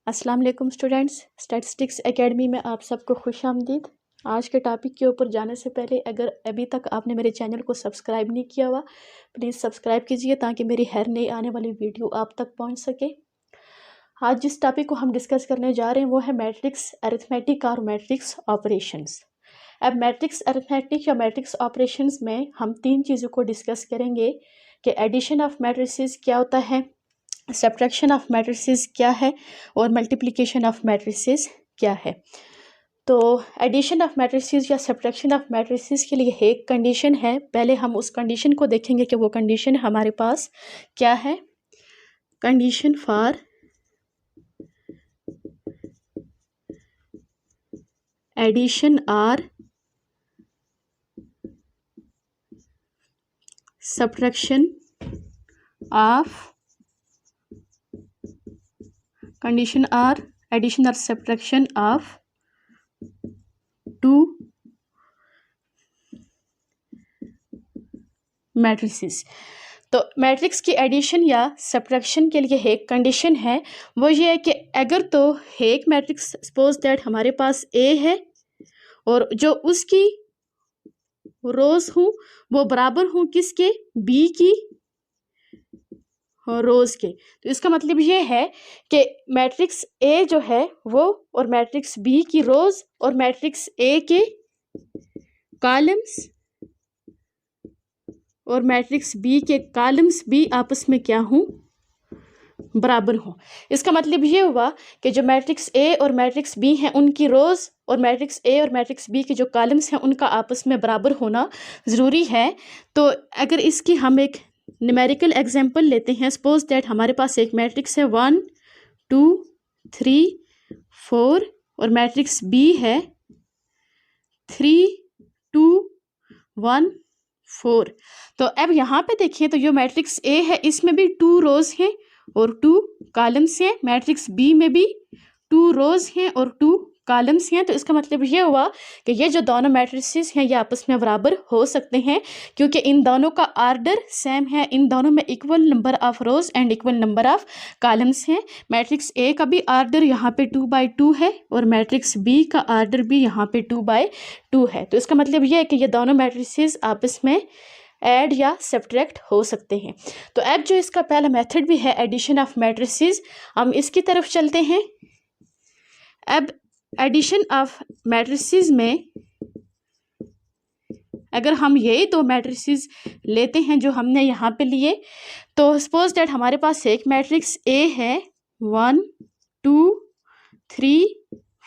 अस्सलाम वालेकुम students, statistics academy में आप सबको खुशामदीद। आज के टॉपिक के ऊपर जाने से पहले अगर अभी तक आपने मेरे चैनल को सब्सक्राइब नहीं किया हुआ, प्लीज़ सब्सक्राइब कीजिए ताकि मेरी हर नई आने वाली वीडियो आप तक पहुंच सके। आज जिस टॉपिक को हम डिस्कस करने जा रहे हैं वो है मैट्रिक्स अरिथमेटिक और मैट्रिक्स ऑपरेशंस। अब मैट्रिक्स अरिथमेटिक या मैट्रिक्स ऑपरेशंस में हम तीन चीज़ों को डिस्कस करेंगे कि एडिशन ऑफ मैट्रिसेस क्या होता है, सब्ट्रैक्शन ऑफ मैट्रिसेस क्या है और मल्टीप्लिकेशन ऑफ मैट्रिसेस क्या है। तो एडिशन ऑफ मैट्रिसेस या सब्ट्रैक्शन ऑफ मैट्रिसेस के लिए एक कंडीशन है। पहले हम उस कंडीशन को देखेंगे कि वो कंडीशन हमारे पास क्या है। कंडीशन फॉर एडिशन और subtraction of condition or addition or subtraction of two matrices। तो मैट्रिक्स की एडिशन या सब्ट्रैक्शन के लिए एक कंडीशन है, वो ये है कि अगर तो एक मैट्रिक्स सपोज दैट हमारे पास ए है और जो उसकी रोज हूँ वो बराबर हूँ किसके, बी की रोज के। तो इसका मतलब ये है कि मैट्रिक्स ए जो है वो और मैट्रिक्स बी की रोज और मैट्रिक्स ए के कॉलम्स और मैट्रिक्स बी के कॉलम्स भी आपस में क्या हूँ, बराबर हूँ। इसका मतलब ये हुआ कि जो मैट्रिक्स ए और मैट्रिक्स बी हैं उनकी रोज और मैट्रिक्स ए और मैट्रिक्स बी के जो कॉलम्स हैं उनका आपस में बराबर होना ज़रूरी है। तो अगर इसकी हम एक न्यूमेरिकल एग्जाम्पल लेते हैं, सपोज दैट हमारे पास एक मैट्रिक्स है 1 2 3 4 और मैट्रिक्स बी है 3 2 1 4। तो अब यहाँ पे देखिए तो जो मैट्रिक्स ए है इसमें भी 2 रोज हैं और 2 कॉलम्स हैं, मैट्रिक्स बी में भी 2 रोज हैं और 2 कॉलम्स हैं। तो इसका मतलब ये हुआ कि ये जो दोनों मैट्रिसेस हैं ये आपस में बराबर हो सकते हैं क्योंकि इन दोनों का आर्डर सेम है, इन दोनों में equal number of rose and equal number of columns हैं। मैट्रिक्स ए का भी आर्डर यहाँ पे 2/2 है और मैट्रिक्स बी का आर्डर भी यहाँ पे 2/2 है। तो इसका मतलब ये है कि ये दोनों मैट्रिसेस आपस में ऐड या सब्ट्रैक्ट हो सकते हैं। तो अब जो इसका पहला मेथड भी है एडिशन ऑफ मैट्रिसेस, हम इसकी तरफ चलते हैं। अब एडिशन ऑफ मैट्रिसेस में अगर हम यही दो मैट्रिसेस लेते हैं जो हमने यहाँ पे लिए, तो सपोज दैट हमारे पास एक मैट्रिक्स ए है 1 2 3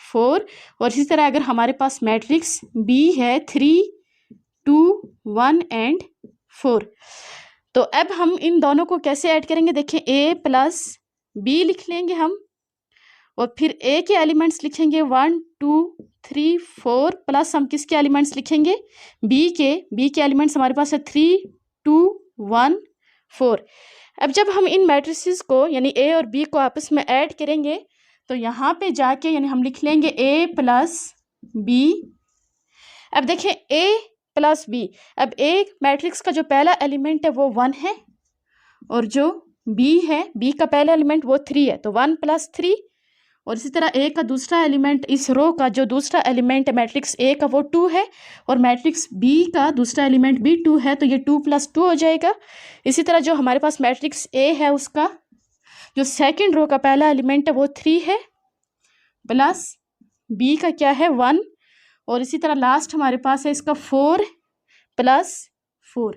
4 और इसी तरह अगर हमारे पास मैट्रिक्स बी है 3 2 1 एंड 4। तो अब हम इन दोनों को कैसे ऐड करेंगे, देखिए ए प्लस बी लिख लेंगे हम और फिर ए के एलिमेंट्स लिखेंगे 1 2 3 4 प्लस हम किसके एलिमेंट्स लिखेंगे, बी के एलिमेंट्स हमारे पास है 3 2 1 4। अब जब हम इन मैट्रिसेस को यानी ए और बी को आपस में ऐड करेंगे तो यहाँ पे जाके यानी हम लिख लेंगे ए प्लस बी। अब देखें ए प्लस बी, अब ए मैट्रिक्स का जो पहला एलिमेंट है वो 1 है और जो बी है, बी का पहला एलिमेंट वो 3 है, तो 1 + 3 और इसी तरह ए का दूसरा एलिमेंट, इस रो का जो दूसरा एलिमेंट है मैट्रिक्स ए का वो 2 है और मैट्रिक्स बी का दूसरा एलिमेंट भी 2 है, तो ये 2 + 2 हो जाएगा। इसी तरह जो हमारे पास मैट्रिक्स ए है उसका जो सेकंड रो का पहला एलिमेंट है वो 3 है प्लस बी का क्या है 1 और इसी तरह लास्ट हमारे पास है इसका 4 + 4।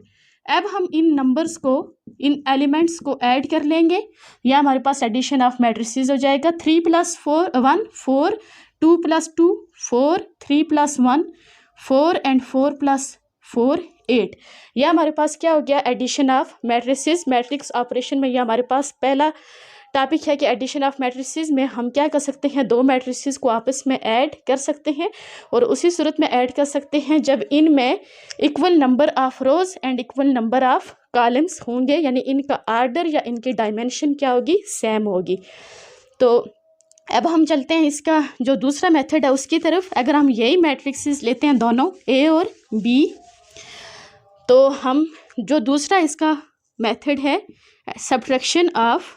अब हम इन नंबर्स को, इन एलिमेंट्स को ऐड कर लेंगे, या हमारे पास एडिशन ऑफ मैट्रिसेस हो जाएगा 3 + 4 1 4 2 + 2 4 3 + 1 4 एंड 4 + 4 8। यह हमारे पास क्या हो गया, addition of matrices. Matrix operation में यह हमारे पास पहला टॉपिक है कि एडिशन ऑफ मैट्रिसेस में हम क्या कर सकते हैं, दो मैट्रिसेस को आपस में ऐड कर सकते हैं और उसी सूरत में ऐड कर सकते हैं जब इनमें equal number of rose and equal number of columns होंगे, यानी इनका आर्डर या इनकी डायमेंशन क्या होगी, सेम होगी। तो अब हम चलते हैं इसका जो दूसरा मेथड है उसकी तरफ। अगर हम यही मैट्रिसेस लेते हैं दोनों ए और बी, तो हम जो दूसरा इसका मेथड है subtraction of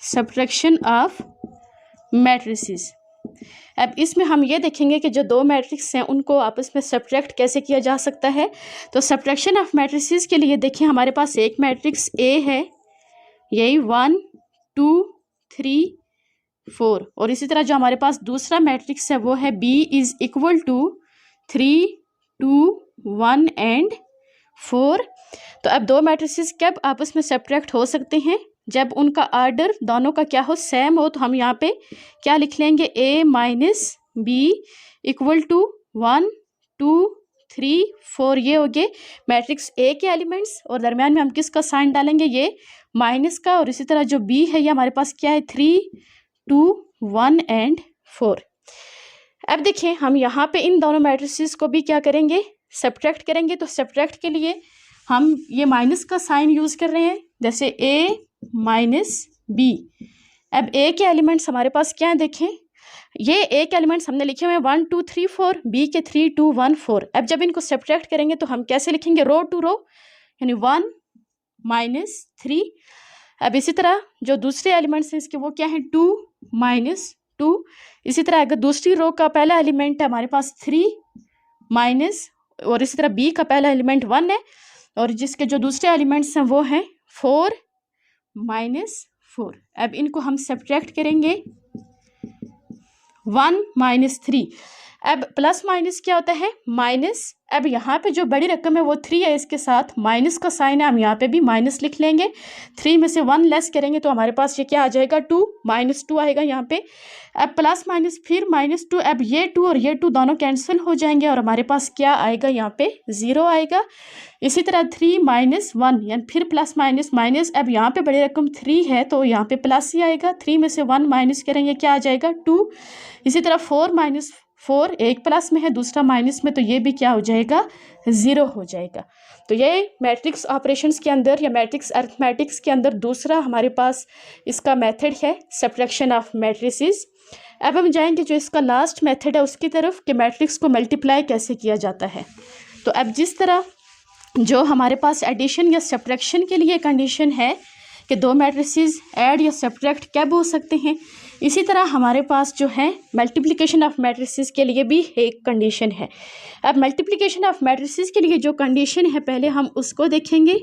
subtraction of matrices. अब इसमें हम ये देखेंगे कि जो दो मैट्रिक्स हैं उनको आपस में सब्ट्रैक्ट कैसे किया जा सकता है। तो सब्ट्रैक्शन ऑफ मैट्रिसेस के लिए देखिए हमारे पास एक मैट्रिक्स ए है, यही 1 2 3 4, और इसी तरह जो हमारे पास दूसरा मैट्रिक्स है वो है B is equal to 3 2 1 and 4। तो अब दो मैट्रिसेस कब आपस में सब्ट्रैक्ट हो सकते हैं, जब उनका ऑर्डर दोनों का क्या हो, सेम हो। तो हम यहाँ पे क्या लिख लेंगे, A minus B equal to 1 2 3 4, ये हो गए मैट्रिक्स A के एलिमेंट्स, और दरमियान में हम किसका साइन डालेंगे, ये माइनस का, और इसी तरह जो B है ये हमारे पास क्या है 3 2 1 एंड 4। अब देखिए हम यहाँ पे इन दोनों मैट्रिसेस को भी क्या करेंगे, सब्ट्रैक्ट करेंगे। तो सब्ट्रैक्ट के लिए हम ये माइनस का साइन यूज़ कर रहे हैं, जैसे A माइनस B। अब A के एलिमेंट्स हमारे पास क्या है, देखें ये A के एलिमेंट्स हमने लिखे हुए हैं 1 2 3 4, B के 3 2 1 4। अब जब इनको सब्ट्रैक्ट करेंगे तो हम कैसे लिखेंगे, रो टू रो, यानी 1 माइनस 3। अब इसी तरह जो दूसरे एलिमेंट्स हैं इसके वो क्या है, 2 माइनस 2। इसी तरह अगर दूसरी रो का पहला एलिमेंट है हमारे पास 3 माइनस, और इसी तरह B का पहला एलिमेंट 1 है, और जिसके जो दूसरे एलिमेंट्स हैं वो हैं 4 माइनस 4। अब इनको हम सब्ट्रैक्ट करेंगे, 1 माइनस 3। अब प्लस माइनस क्या होता है, माइनस। अब यहाँ पे जो बड़ी रकम है वो 3 है, इसके साथ माइनस का साइन है, हम यहाँ पे भी माइनस लिख लेंगे। 3 में से 1 लेस करेंगे तो हमारे पास ये क्या आ जाएगा, 2 माइनस 2 आएगा यहाँ पे। अब प्लस माइनस फिर माइनस 2, अब ये 2 और ये 2 दोनों कैंसिल हो जाएंगे और हमारे पास क्या आएगा, यहाँ पे 0 आएगा। इसी तरह 3 माइनस 1, यानी फिर प्लस माइनस माइनस। अब यहाँ पे बड़ी रकम 3 है तो यहाँ पे प्लस ही आएगा, 3 में से 1 माइनस करेंगे क्या आ जाएगा, 2। इसी तरह 4 माइनस 4, एक प्लस में है दूसरा माइनस में, तो ये भी क्या हो जाएगा, 0 हो जाएगा। तो ये मैट्रिक्स ऑपरेशंस के अंदर या मैट्रिक्स अरिथमेटिक्स के अंदर दूसरा हमारे पास इसका मेथड है, सब्ट्रैक्शन ऑफ मैट्रिसेस। अब हम जाएंगे जो इसका लास्ट मेथड है उसकी तरफ, कि मैट्रिक्स को मल्टीप्लाई कैसे किया जाता है। तो अब जिस तरह जो हमारे पास एडिशन या सब्ट्रैक्शन के लिए कंडीशन है कि दो मैट्रिसेस ऐड या सब्ट्रैक्ट कब हो सकते हैं, इसी तरह हमारे पास जो है मल्टीप्लिकेशन ऑफ मैट्रिसेस के लिए भी एक कंडीशन है। अब मल्टीप्लिकेशन ऑफ मैट्रिसेस के लिए जो कंडीशन है पहले हम उसको देखेंगे,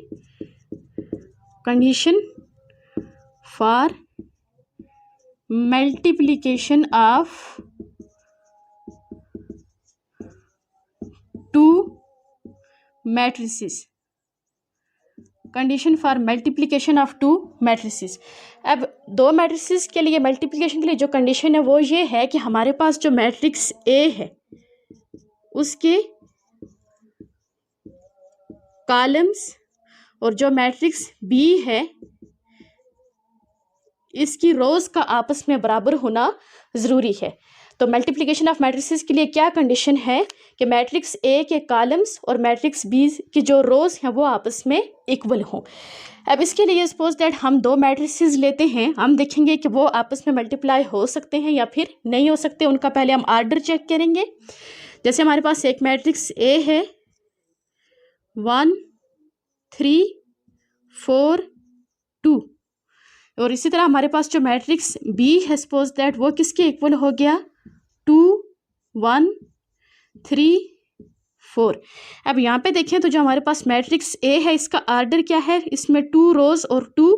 condition for multiplication of to matrices, condition for multiplication of to matrices. अब दो मैट्रिसेस के लिए मल्टीप्लिकेशन के लिए जो कंडीशन है वो ये है कि हमारे पास जो मैट्रिक्स A है उसके कॉलम्स और जो मैट्रिक्स B है इसकी रोज का आपस में बराबर होना ज़रूरी है। तो मल्टीप्लिकेशन ऑफ मैट्रिसेस के लिए क्या कंडीशन है कि मैट्रिक्स A के कॉलम्स और मैट्रिक्स B की जो रोज हैं वो आपस में इक्वल हों। अब इसके लिए सपोज दैट हम दो मैट्रिसेस लेते हैं, हम देखेंगे कि वो आपस में मल्टीप्लाई हो सकते हैं या फिर नहीं हो सकते, उनका पहले हम आर्डर चेक करेंगे। जैसे हमारे पास एक मैट्रिक्स A है 1 3 4 2, और इसी तरह हमारे पास जो मैट्रिक्स B है सपोज दैट वो किसके इक्वल हो गया, 2 1 3 4। अब यहाँ पे देखें तो जो हमारे पास मैट्रिक्स A है इसका आर्डर क्या है, इसमें 2 रोज और 2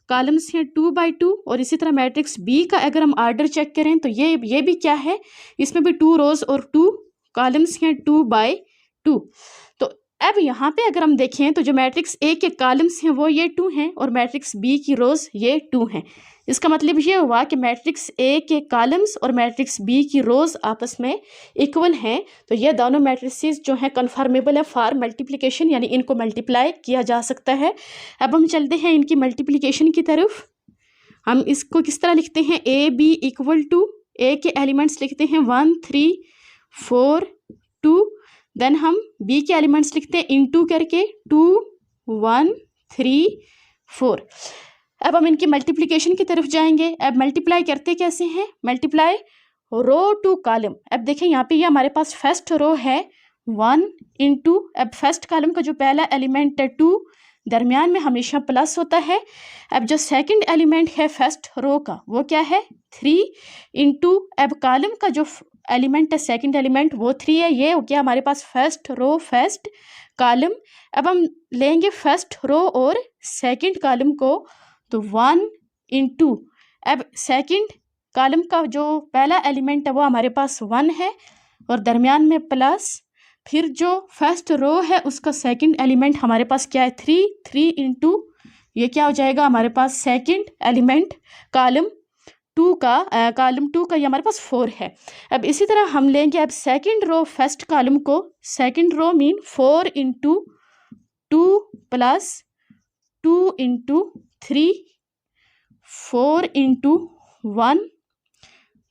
कॉलम्स हैं 2 बाई 2, और इसी तरह मैट्रिक्स B का अगर हम आर्डर चेक करें तो ये भी क्या है, इसमें भी 2 रोज और 2 कॉलम्स हैं 2 बाई 2। तो अब यहाँ पे अगर हम देखें तो जो मैट्रिक्स A के कॉलम्स हैं वो ये 2 हैं और मैट्रिक्स B की रोज ये 2 हैं। इसका मतलब ये हुआ कि मैट्रिक्स A के कॉलम्स और मैट्रिक्स B की रोज आपस में इक्वल हैं। तो ये दोनों मैट्रिसेस जो हैं कन्फर्मेबल है फॉर मल्टीप्लिकेशन, यानी इनको मल्टीप्लाई किया जा सकता है। अब हम चलते हैं इनकी मल्टीप्लिकेशन की तरफ। हम इसको किस तरह लिखते हैं, A B equal to A के एलिमेंट्स लिखते हैं 1 3 4 2, देन हम B के एलिमेंट्स लिखते हैं इनटू करके 2 1 3 4। अब हम इनकी मल्टीप्लिकेशन की तरफ जाएंगे। अब मल्टीप्लाई करते कैसे हैं, मल्टीप्लाई रो टू कॉलम। अब देखें यहाँ पे ये हमारे पास फर्स्ट रो है 1 इंटू, अब फर्स्ट कॉलम का जो पहला एलिमेंट है 2, दरमियान में हमेशा प्लस होता है। अब जो सेकंड एलिमेंट है फर्स्ट रो का वो क्या है 3 इंटू, अब कॉलम का जो एलिमेंट है सेकंड एलिमेंट वो 3 है। ये हो गया हमारे पास फर्स्ट रो फर्स्ट कॉलम। अब हम लेंगे फर्स्ट रो और सेकंड कॉलम को, तो 1 इंटू, अब सेकंड कॉलम का जो पहला एलिमेंट है वो हमारे पास 1 है और दरमियान में प्लस, फिर जो फर्स्ट रो है उसका सेकंड एलिमेंट हमारे पास क्या है 3 इंटू, ये क्या हो जाएगा हमारे पास सेकंड एलिमेंट कॉलम 2 का ये हमारे पास 4 है। अब इसी तरह हम लेंगे अब सेकंड रो फर्स्ट कॉलम को, second row mean 4 into 2 plus 2 into 3, 4 into 1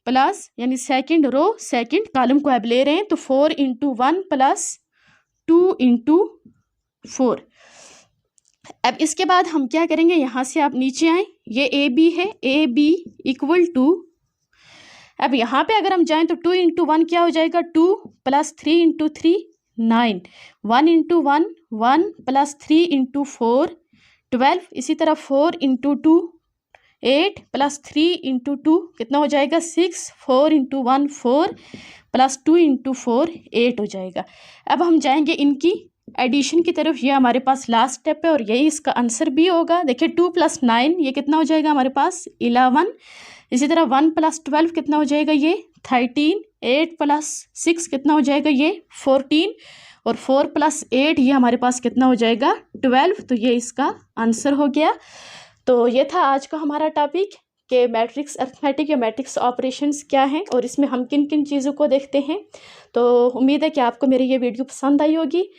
plus, यानी सेकंड रो सेकंड कॉलम को अब ले रहे हैं तो 4 इंटू 1 प्लस 2 इंटू 4। अब इसके बाद हम क्या करेंगे, यहाँ से आप नीचे आए, ये ए बी है, ए बी इक्वल टू, अब यहाँ पे अगर हम जाएं तो 2 इंटू 1 क्या हो जाएगा 2 plus 3 into 3 9, 1 into 1 1 plus 3 into 4 12, इसी तरह 4 इंटू 2 8 प्लस 3 इंटू 2 कितना हो जाएगा 6, 4 इंटू 1 4 प्लस 2 इंटू 4 8 हो जाएगा। अब हम जाएंगे इनकी एडिशन की तरफ, ये हमारे पास लास्ट स्टेप है और यही इसका आंसर भी होगा। देखिए 2 प्लस 9 ये कितना हो जाएगा हमारे पास 11, इसी तरह 1 प्लस 12 कितना हो जाएगा ये 13, 8 प्लस 6 कितना हो जाएगा ये 14 और 4 प्लस 8 ये हमारे पास कितना हो जाएगा 12, तो ये इसका आंसर हो गया। तो ये था आज का हमारा टॉपिक कि मैट्रिक्स अरिथमेटिक या मैट्रिक्स ऑपरेशंस क्या हैं और इसमें हम किन किन चीज़ों को देखते हैं। तो उम्मीद है कि आपको मेरी ये वीडियो पसंद आई होगी।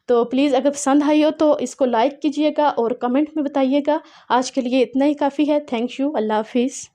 तो प्लीज़ अगर पसंद आई हो तो इसको लाइक कीजिएगा और कमेंट में बताइएगा। आज के लिए इतना ही काफ़ी है। Thank you. अल्लाह हाफिज़।